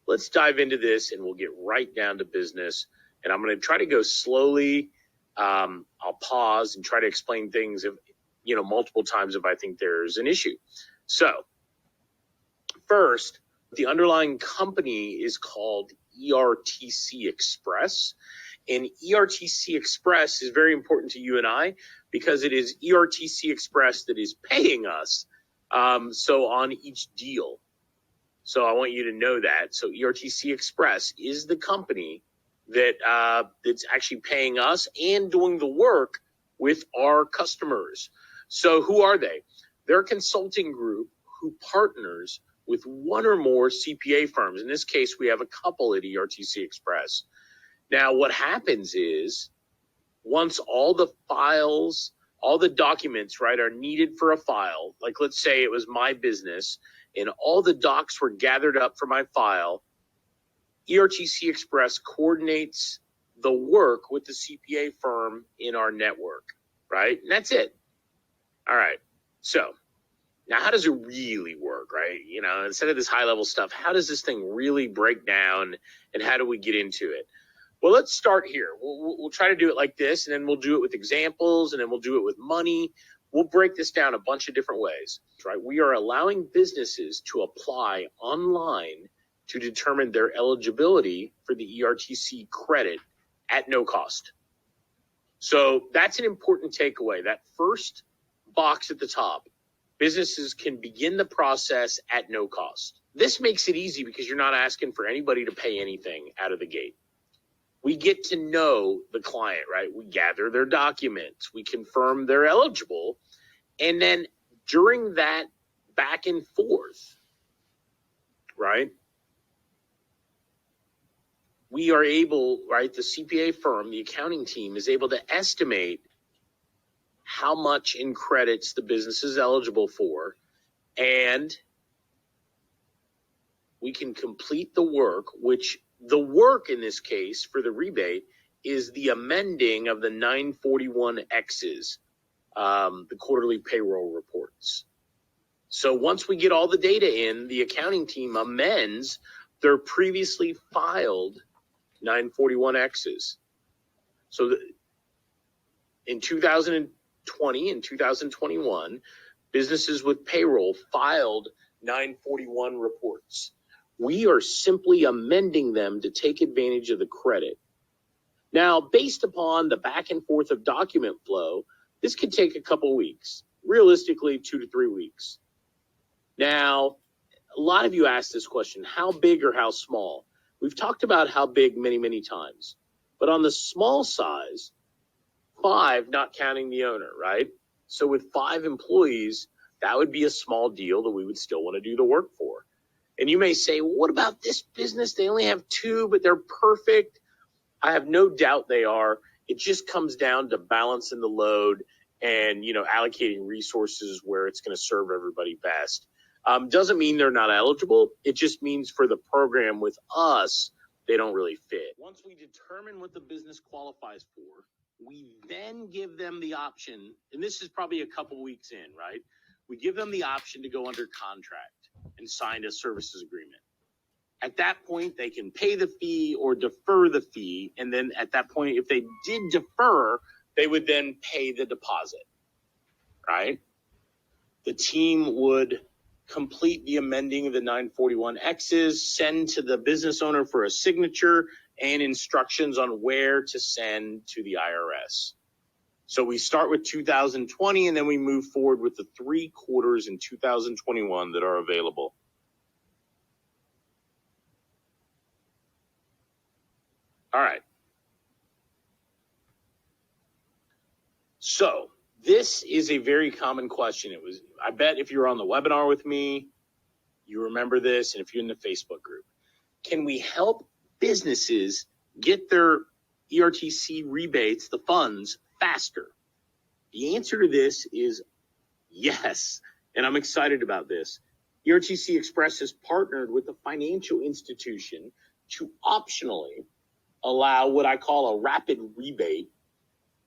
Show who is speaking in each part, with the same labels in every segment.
Speaker 1: let's dive into this and we'll get right down to business. And I'm going to try to go slowly. I'll pause and try to explain things, multiple times if I think there's an issue. So first, the underlying company is called ERTC Express. And ERTC Express is very important to you and I because it is ERTC Express that is paying us so on each deal. So I want you to know that. So ERTC Express is the company that's actually paying us and doing the work with our customers. So who are they? They're a consulting group who partners with one or more CPA firms. In this case, we have a couple at ERTC Express. Now, what happens is once all the files, all the documents, right, are needed for a file, like let's say it was my business and all the docs were gathered up for my file, ERTC Express coordinates the work with the CPA firm in our network, right? And that's it. All right. So now how does it really work, right? Instead of this high level stuff, how does this thing really break down and how do we get into it? Well, let's start here. We'll try to do it like this, and then we'll do it with examples, and then we'll do it with money. We'll break this down a bunch of different ways, right? We are allowing businesses to apply online to determine their eligibility for the ERTC credit at no cost. So that's an important takeaway. That first box at the top, businesses can begin the process at no cost. This makes it easy because you're not asking for anybody to pay anything out of the gate. We get to know the client, right? We gather their documents. We confirm they're eligible. And then during that back and forth, right, we are able, right, the CPA firm, the accounting team is able to estimate how much in credits the business is eligible for. And we can complete the work, which the work in this case for the rebate is the amending of the 941Xs, the quarterly payroll reports. So once we get all the data in, the accounting team amends their previously filed 941Xs. So in 2020 and 2021, businesses with payroll filed 941 reports. We are simply amending them to take advantage of the credit. Now, based upon the back and forth of document flow, this could take a couple weeks, realistically 2 to 3 weeks. Now, a lot of you asked this question, how big or how small? We've talked about how big many, many times. But on the small size, 5, not counting the owner, right? So with 5 employees, that would be a small deal that we would still want to do the work for. And you may say, well, what about this business? They only have 2, but they're perfect. I have no doubt they are. It just comes down to balancing the load and, allocating resources where it's going to serve everybody best. Doesn't mean they're not eligible. It just means for the program with us, they don't really fit. Once we determine what the business qualifies for, we then give them the option, and this is probably a couple weeks in, right? We give them the option to go under contract and sign a services agreement. At that point, they can pay the fee or defer the fee. And then at that point, if they did defer, they would then pay the deposit, right? The team would complete the amending of the 941Xs, send to the business owner for a signature and instructions on where to send to the IRS. So we start with 2020 and then we move forward with the 3 quarters in 2021 that are available. All right. So this is a very common question. I bet if you're on the webinar with me, you remember this, and if you're in the Facebook group. Can we help businesses get their ERTC rebates, the funds, faster? The answer to this is yes, and I'm excited about this. ERTC Express has partnered with a financial institution to optionally allow what I call a rapid rebate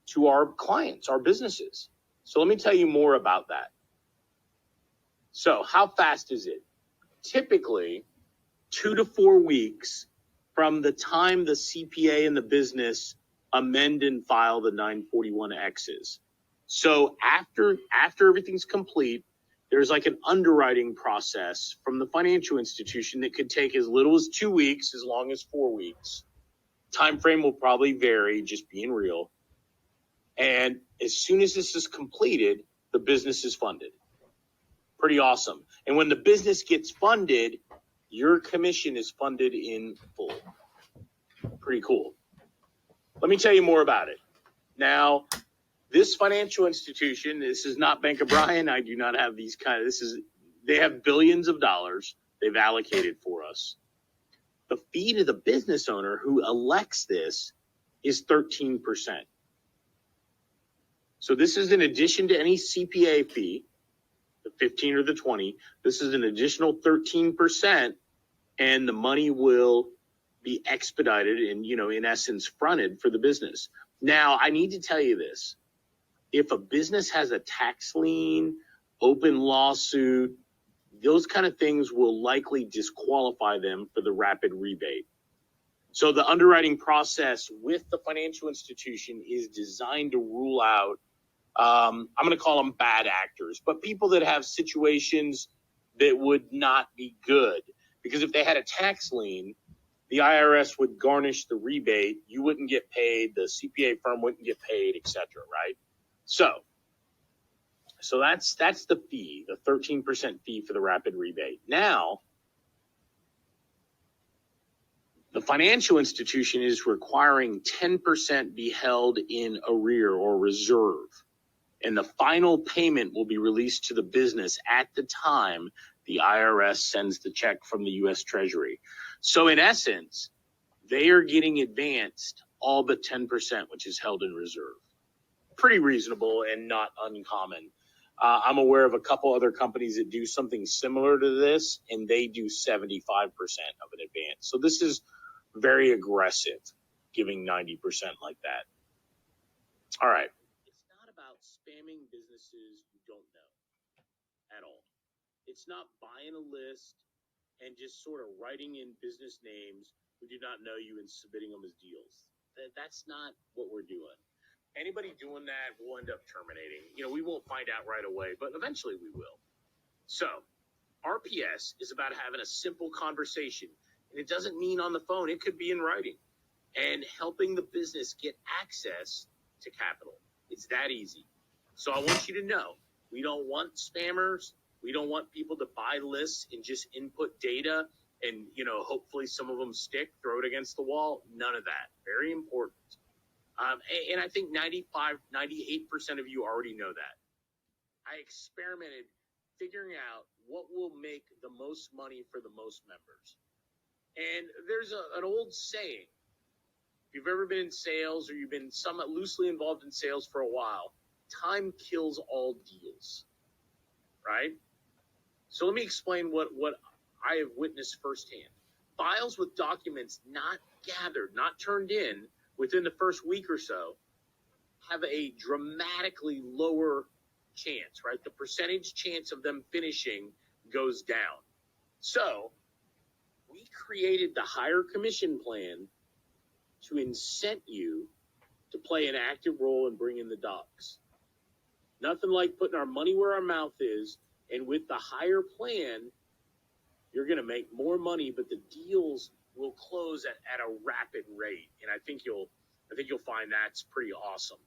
Speaker 1: to our clients, our businesses. So let me tell you more about that. So how fast is it? Typically, 2 to 4 weeks from the time the CPA and the business amend and file the 941Xs. So after everything's complete, there's like an underwriting process from the financial institution that could take as little as 2 weeks, as long as 4 weeks. Time frame will probably vary, just being real. And as soon as this is completed, the business is funded. Pretty awesome. And when the business gets funded, your commission is funded in full. Pretty cool. Let me tell you more about it. Now, this financial institution, this is not Bank of Bryan. I do not have these they have billions of dollars they've allocated for us. The fee to the business owner who elects this is 13%. So this is in addition to any CPA fee, the 15 or the 20. This is an additional 13%, and the money will be expedited and, in essence, fronted for the business. Now, I need to tell you this. If a business has a tax lien, open lawsuit, those kind of things will likely disqualify them for the rapid rebate. So the underwriting process with the financial institution is designed to rule out, I'm going to call them bad actors, but people that have situations that would not be good. Because if they had a tax lien, the IRS would garnish the rebate, you wouldn't get paid, the CPA firm wouldn't get paid, etc., right? So that's the fee, the 13% fee for the rapid rebate. Now, the financial institution is requiring 10% be held in arrear or reserve, and the final payment will be released to the business at the time the IRS sends the check from the U.S. Treasury. So in essence, they are getting advanced all but 10%, which is held in reserve. Pretty reasonable and not uncommon. I'm aware of a couple other companies that do something similar to this, and they do 75% of an advance. So this is very aggressive, giving 90% like that. All right. It's not about spamming businesses you don't know at all. It's not buying a list and just sort of writing in business names who do not know you and submitting them as deals. That's not what we're doing. Anybody doing that will end up terminating. We won't find out right away, but eventually we will. So RPS is about having a simple conversation, and it doesn't mean on the phone. It could be in writing, and helping the business get access to capital. It's that easy. So I want you to know, we don't want spammers. We don't want people to buy lists and just input data and, hopefully some of them stick, throw it against the wall. None of that. Very important. And I think 98% of you already know that. I experimented figuring out what will make the most money for the most members. And there's an old saying. If you've ever been in sales or you've been somewhat loosely involved in sales for a while, time kills all deals, right? So let me explain what I have witnessed firsthand. Files with documents not gathered, not turned in within the first week or so have a dramatically lower chance, right? The percentage chance of them finishing goes down. So we created the higher commission plan to incent you to play an active role in bringing the docs. Nothing like putting our money where our mouth is, and with the higher plan, you're going to make more money, but the deals will close at a rapid rate. And I think you'll find that's pretty awesome.